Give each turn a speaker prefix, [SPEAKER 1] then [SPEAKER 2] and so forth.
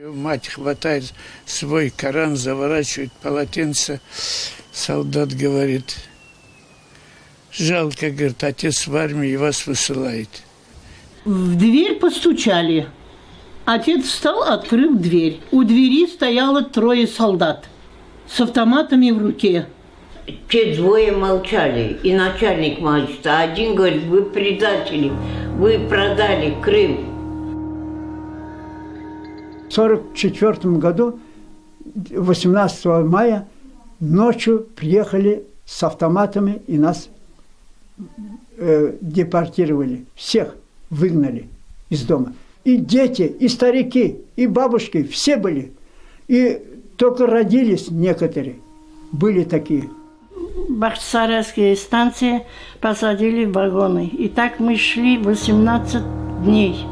[SPEAKER 1] Мать хватает свой Коран, заворачивает полотенце. Солдат говорит: жалко, говорит, отец в армии вас высылает.
[SPEAKER 2] В дверь постучали. Отец встал, открыл дверь. У двери стояло 3 солдат с автоматами в руке.
[SPEAKER 3] Те двое молчали, и начальник молчит. А один говорит: вы предатели, вы продали Крым.
[SPEAKER 4] В 1944 году, 18 мая, ночью приехали с автоматами и нас депортировали. Всех выгнали из дома. И дети, и старики, и бабушки, все были. И только родились некоторые. Были такие.
[SPEAKER 2] Бахчисарайские станции посадили в вагоны. И так мы шли 18 дней.